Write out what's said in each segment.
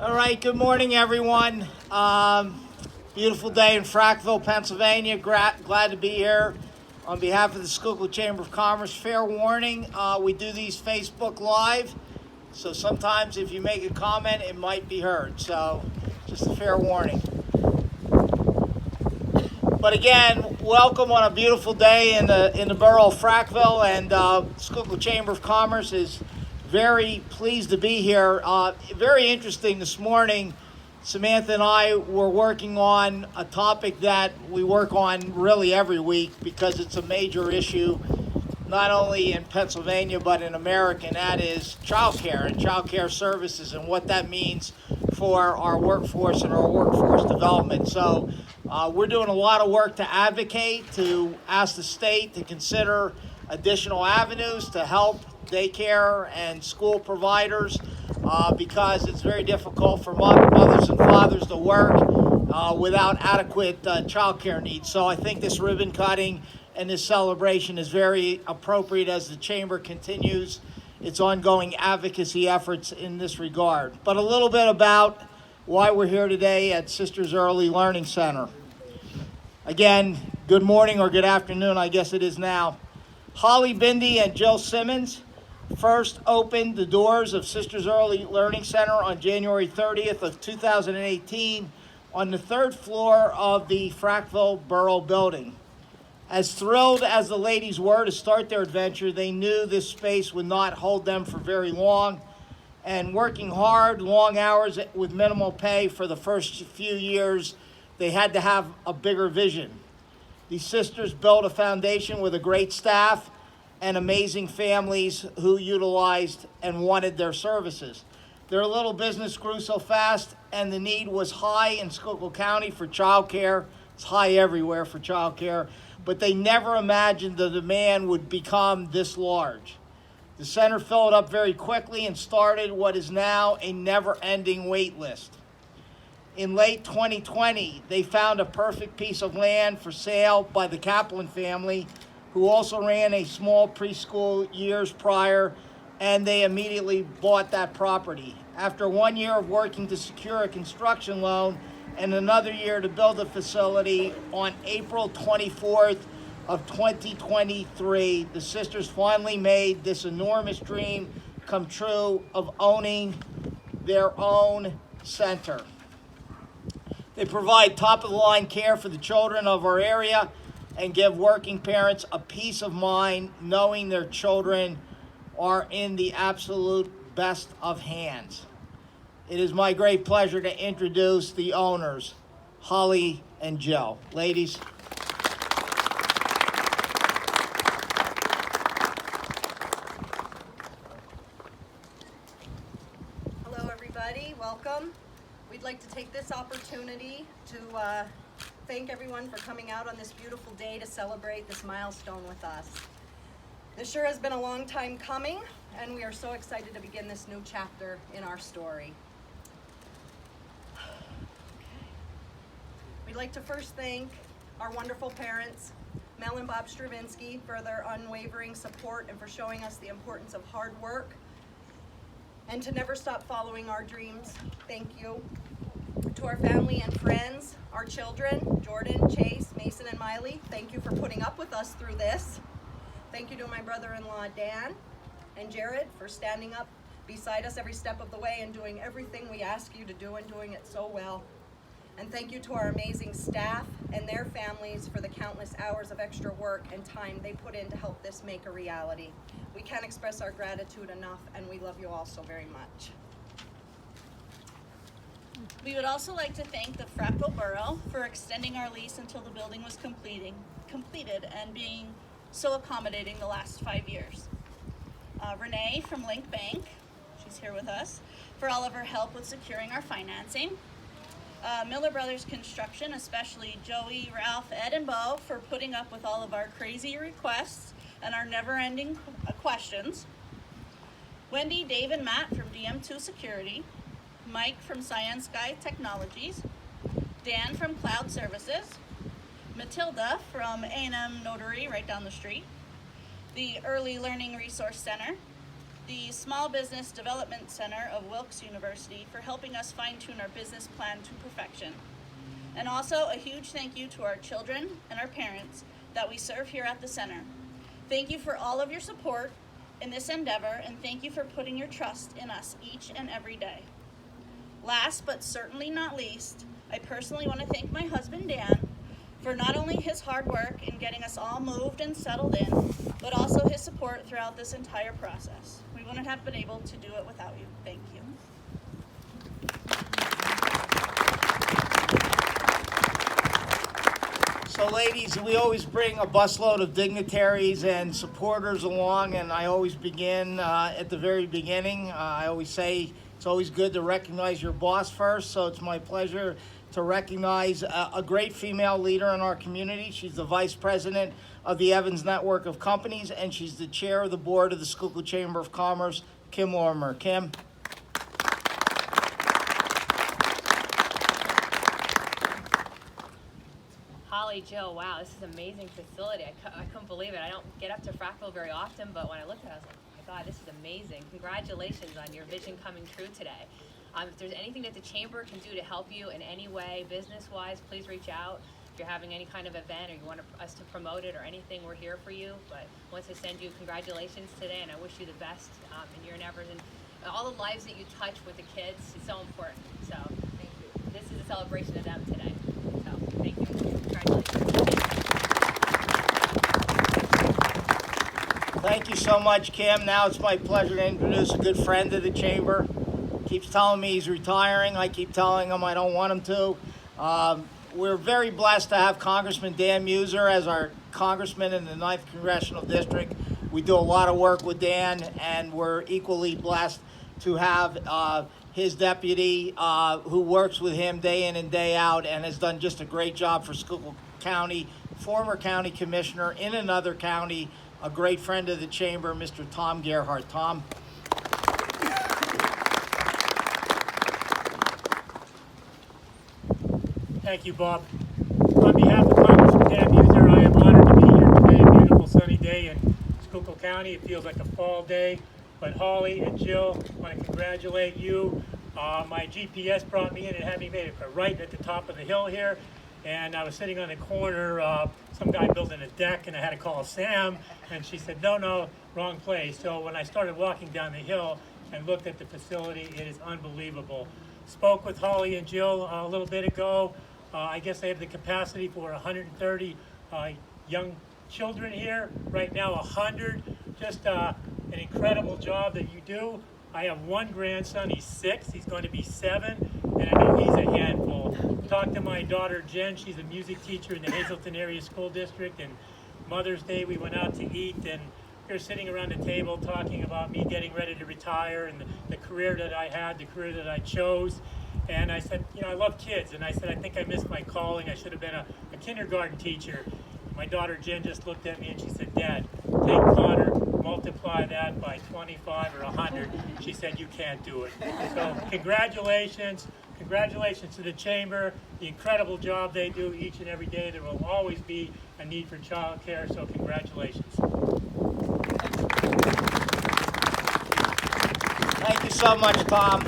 All right, good morning, everyone. Beautiful day in Frackville, Pennsylvania. Glad to be here on behalf of the Schuylkill Chamber of Commerce. Fair warning, we do these Facebook Live, so sometimes if you make a comment, it might be heard. So just a fair warning. But again, welcome on a beautiful day in the borough of Frackville, and Schuylkill Chamber of Commerce is very pleased to be here. Very interesting this morning. Samantha and I were working on a topic that we work on really every week because it's a major issue, not only in Pennsylvania but in America, and that is childcare and childcare services and what that means for our workforce and our workforce development. So we're doing a lot of work to advocate, to ask the state to consider additional avenues to help daycare and school providers because it's very difficult for mothers and fathers to work without adequate child care needs. So I think this ribbon cutting and this celebration is very appropriate as the Chamber continues its ongoing advocacy efforts in this regard. But a little bit about why we're here today at Sisters Early Learning Center. Again, good morning or good afternoon, I guess it is now. Holly Bindi and Jill Simmons first opened the doors of Sisters Early Learning Center on January 30th of 2018 on the third floor of the Frackville Borough building. As thrilled as the ladies were to start their adventure, they knew this space would not hold them for very long, and working hard, long hours with minimal pay for the first few years, they had to have a bigger vision. These sisters built a foundation with a great staff and amazing families who utilized and wanted their services. Their little business grew so fast, and the need was high in Schuylkill County for childcare. It's high everywhere for childcare, but they never imagined the demand would become this large. The center filled up very quickly and started what is now a never-ending wait list. In late 2020, they found a perfect piece of land for sale by the Kaplan family, who also ran a small preschool years prior, and they immediately bought that property. After 1 year of working to secure a construction loan and another year to build a facility, on April 24th of 2023, the sisters finally made this enormous dream come true of owning their own center. They provide top-of-the-line care for the children of our area and give working parents a peace of mind knowing their children are in the absolute best of hands. It is my great pleasure to introduce the owners, Holly and Jill. Ladies. Hello, everybody. Welcome. We'd like to take this opportunity to thank everyone for coming out on this beautiful day to celebrate this milestone with us. This sure has been a long time coming, and we are so excited to begin this new chapter in our story. We'd like to first thank our wonderful parents, Mel and Bob Stravinsky, for their unwavering support and for showing us the importance of hard work and to never stop following our dreams. Thank you. To our family and friends, our children, Jordan, Chase, Mason, and Miley, thank you for putting up with us through this. Thank you to my brother-in-law, Dan, and Jared, for standing up beside us every step of the way and doing everything we ask you to do and doing it so well. And thank you to our amazing staff and their families for the countless hours of extra work and time they put in to help this make a reality. We can't express our gratitude enough, and we love you all so very much. We would also like to thank the Frackville Borough for extending our lease until the building was completed and being so accommodating the last 5 years. Renee from Link Bank, she's here with us, for all of her help with securing our financing. Miller Brothers Construction, especially Joey, Ralph, Ed, and Bo, for putting up with all of our crazy requests and our never-ending questions. Wendy, Dave, and Matt from DM2 Security. Mike from Cyan Sky Technologies. Dan from Cloud Services. Matilda from A&M Notary right down the street. The Early Learning Resource Center. the Small Business Development Center of Wilkes University for helping us fine-tune our business plan to perfection. And also a huge thank you to our children and our parents that we serve here at the center. Thank you for all of your support in this endeavor, and thank you for putting your trust in us each and every day. Last but certainly not least, I personally want to thank my husband Dan for not only his hard work in getting us all moved and settled in, but also his support throughout this entire process. We wouldn't have been able to do it without you. Thank you. So ladies, we always bring a busload of dignitaries and supporters along, and I always begin at the very beginning. I always say it's always good to recognize your boss first, so it's my pleasure to recognize a great female leader in our community. She's the vice president of the Evans Network of Companies, and she's the chair of the board of the Schuylkill Chamber of Commerce, Kim Lorimer. Kim. Holly, Jill, wow, this is an amazing facility. I couldn't believe it. I don't get up to Frackville very often, but when I looked at it, I was like, oh my God, this is amazing. Congratulations on your vision coming true today. If there's anything that the Chamber can do to help you in any way, business-wise, please reach out. If you're having any kind of event or you want us to promote it or anything, we're here for you. But I want to send you congratulations today, and I wish you the best in your endeavors. And all the lives that you touch with the kids is so important. So thank you. This is a celebration of them today. So thank you. Congratulations. Thank you so much, Kim. Now it's my pleasure to introduce a good friend of the Chamber. Keeps telling me he's retiring. I keep telling him I don't want him to. We're very blessed to have Congressman Dan Muser as our congressman in the 9th Congressional District. We do a lot of work with Dan, and we're equally blessed to have his deputy who works with him day in and day out and has done just a great job for Schuylkill County, former county commissioner in another county, a great friend of the Chamber, Mr. Tom Gerhardt. Tom. Thank you, Bob. On behalf of Congressman Dan Muser, I am honored to be here today, a beautiful sunny day in Schuylkill County. It feels like a fall day, but Holly and Jill, I want to congratulate you. My GPS brought me in and had me made it right at the top of the hill here, and I was sitting on the corner, some guy building a deck, and I had to call Sam, and she said, no, wrong place. So when I started walking down the hill and looked at the facility, it is unbelievable. Spoke with Holly and Jill a little bit ago. I guess they have the capacity for 130 young children here. Right now, 100. Just an incredible job that you do. I have one grandson. He's 6. He's going to be 7, and I know he's a handful. Talked to my daughter Jen. She's a music teacher in the Hazleton Area School District. And Mother's Day, we went out to eat, and we were sitting around the table talking about me getting ready to retire and the career that I had, the career that I chose. And I said, I love kids. And I said, I think I missed my calling. I should have been a kindergarten teacher. My daughter Jen just looked at me and she said, Dad, take Connor, multiply that by 25 or 100. She said, you can't do it. So congratulations. Congratulations to the Chamber, the incredible job they do each and every day. There will always be a need for child care, so congratulations. Thank you so much, Tom.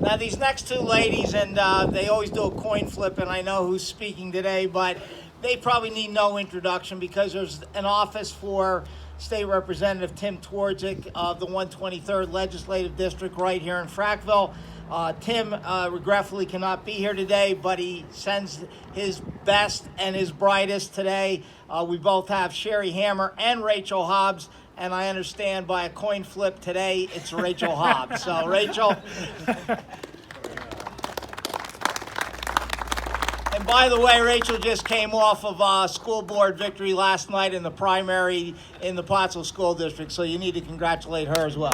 Now, these next two ladies, and they always do a coin flip, and I know who's speaking today, but they probably need no introduction because there's an office for State Representative Tim Twardzik of the 123rd Legislative District right here in Frackville. Tim regretfully cannot be here today, but he sends his best and his brightest today. We both have Sherry Hammer and Rachel Hobbs, and I understand by a coin flip today, it's Rachel Hobbs. So, Rachel. And by the way, Rachel just came off of a school board victory last night in the primary in the Pottsville School District, so you need to congratulate her as well.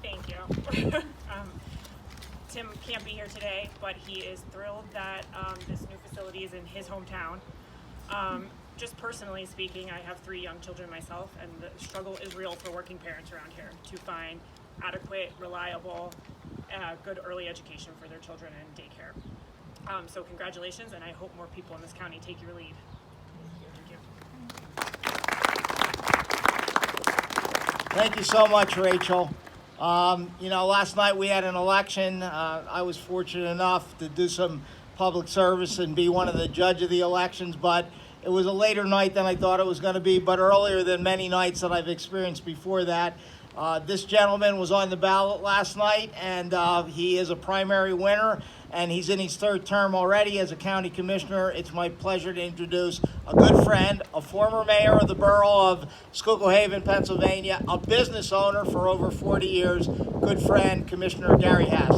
Thank you. Tim can't be here today, but he is thrilled that this new facility is in his hometown. Just personally speaking, I have 3 young children myself, and the struggle is real for working parents around here to find adequate, reliable, good early education for their children in daycare. So congratulations, and I hope more people in this county take your lead. Thank you. Thank you so much, Rachel. Last night we had an election. I was fortunate enough to do some public service and be one of the judge of the elections, but it was a later night than I thought it was going to be, but earlier than many nights that I've experienced before that. This gentleman was on the ballot last night, and he is a primary winner, and he's in his third term already as a county commissioner. It's my pleasure to introduce a good friend, a former mayor of the borough of Schuylkill Haven, Pennsylvania, a business owner for over 40 years, good friend, Commissioner Gary Hass.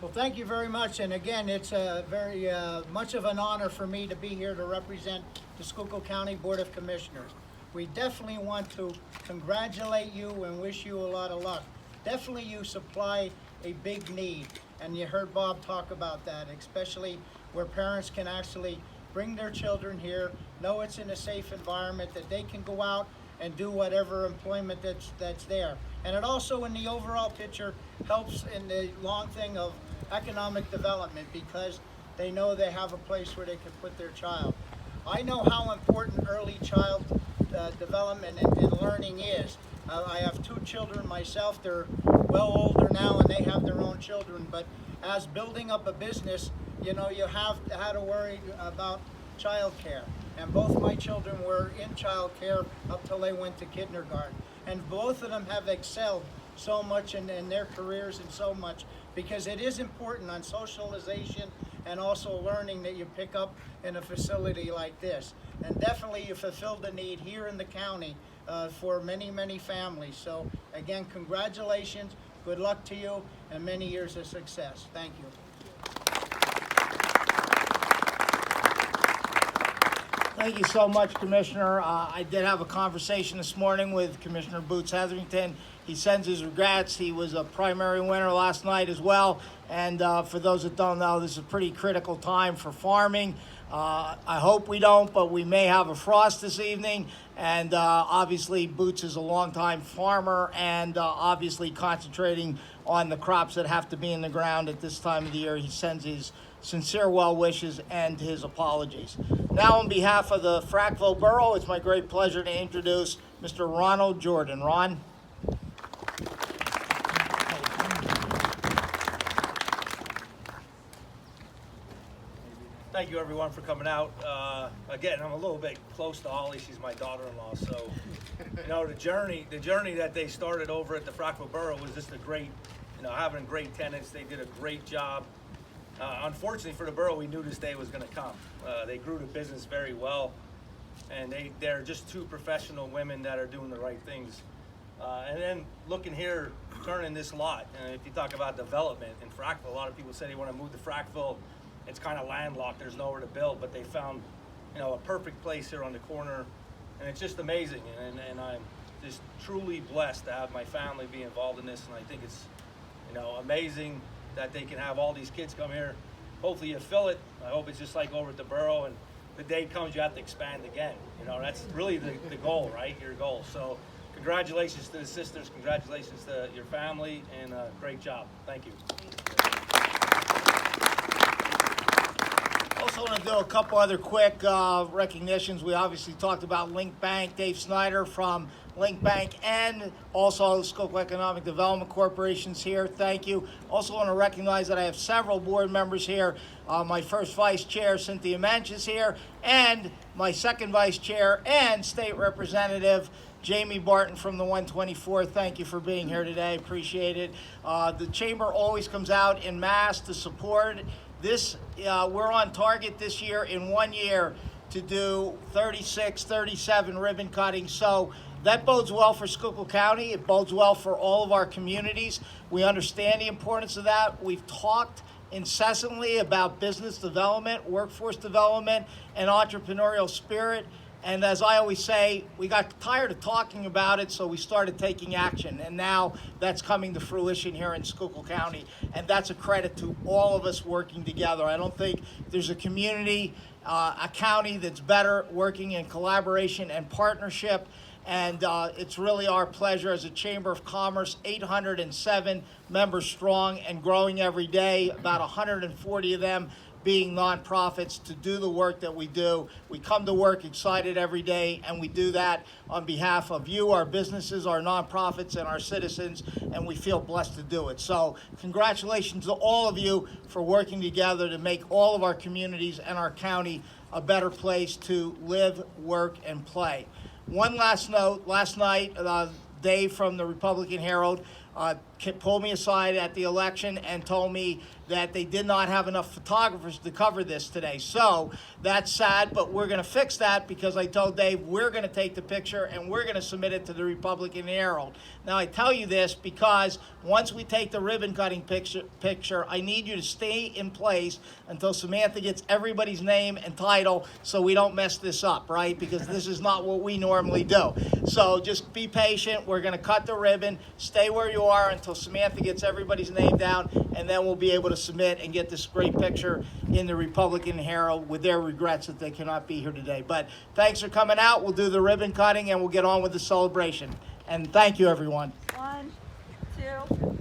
Well, thank you very much, and again, it's very much of an honor for me to be here to represent the Schuylkill County Board of Commissioners. We definitely want to congratulate you and wish you a lot of luck. Definitely you supply a big need, and you heard Bob talk about that, especially where parents can actually bring their children here, know it's in a safe environment, that they can go out and do whatever employment that's there. And it also, in the overall picture, helps in the long thing of economic development, because they know they have a place where they can put their child. I know how important early child development and learning is. I have 2 children myself. They're well older now and they have their own children, but as building up a business, you have had to worry about child care. And both my children were in child care up till they went to kindergarten. And both of them have excelled so much in their careers and so much, because it is important on socialization and also learning that you pick up in a facility like this. And definitely you fulfilled the need here in the county for many, many families. So again, congratulations, good luck to you, and many years of success. Thank you. Thank you so much, Commissioner. I did have a conversation this morning with Commissioner Boots Hetherington. He sends his regrets. He was a primary winner last night as well. And for those that don't know, this is a pretty critical time for farming. I hope we don't, but we may have a frost this evening. And obviously, Boots is a longtime farmer and obviously concentrating on the crops that have to be in the ground at this time of the year. He sends his sincere well wishes and his apologies. Now, on behalf of the Frackville Borough, it's my great pleasure to introduce Mr. Ronald Jordan. Ron. Thank you, everyone, for coming out. Again, I'm a little bit close to Holly. She's my daughter-in-law, so the journey that they started over at the Frackville Borough was just a great, having great tenants. They did a great job. Unfortunately for the borough, we knew this day was going to come. They grew the business very well, and they're just 2 professional women that are doing the right things. And then looking here, turning this lot, and if you talk about development in Frackville, a lot of people say they want to move to Frackville. It's kind of landlocked. There's nowhere to build, but they found, a perfect place here on the corner, and it's just amazing. And I'm just truly blessed to have my family be involved in this, and I think it's, amazing that they can have all these kids come here. Hopefully you fill it. I hope it's just like over at the borough, and the day comes you have to expand again. That's really the goal, right? Your goal. So congratulations to the sisters, congratulations to your family, and great job. Thank you. Also want to do a couple other quick recognitions. We obviously talked about Link Bank, Dave Snyder from Link Bank, and also Schuylkill Economic Development Corporation's here. Thank you. Also want to recognize that I have several board members here. My first vice chair, Cynthia Mensch, is here, and my second vice chair and state representative, Jamie Barton from the 124. Thank you for being here today. Appreciate it. The chamber always comes out in mass to support this. We're on target this year in 1 year to do 36, 37 ribbon cuttings. So that bodes well for Schuylkill County. It bodes well for all of our communities. We understand the importance of that. We've talked incessantly about business development, workforce development, and entrepreneurial spirit. And as I always say, we got tired of talking about it, so we started taking action. And now that's coming to fruition here in Schuylkill County. And that's a credit to all of us working together. I don't think there's a community, a county that's better working in collaboration and partnership. And it's really our pleasure as a Chamber of Commerce, 807 members strong and growing every day, about 140 of them being nonprofits to do the work that we do. We come to work excited every day, and we do that on behalf of you, our businesses, our nonprofits, and our citizens, and we feel blessed to do it. So congratulations to all of you for working together to make all of our communities and our county a better place to live, work, and play. One last note, last night, Dave from the Republican Herald pulled me aside at the election and told me that they did not have enough photographers to cover this today. So that's sad, but we're going to fix that because I told Dave we're going to take the picture and we're going to submit it to the Republican Herald. Now I tell you this because once we take the ribbon cutting picture, I need you to stay in place until Samantha gets everybody's name and title so we don't mess this up, right? Because this is not what we normally do. So just be patient. We're going to cut the ribbon. Stay where you are until Samantha gets everybody's name down, and then we'll be able to submit and get this great picture in the Republican Herald with their regrets that they cannot be here today. But thanks for coming out. We'll do the ribbon cutting and we'll get on with the celebration. And thank you, everyone. 1, 2.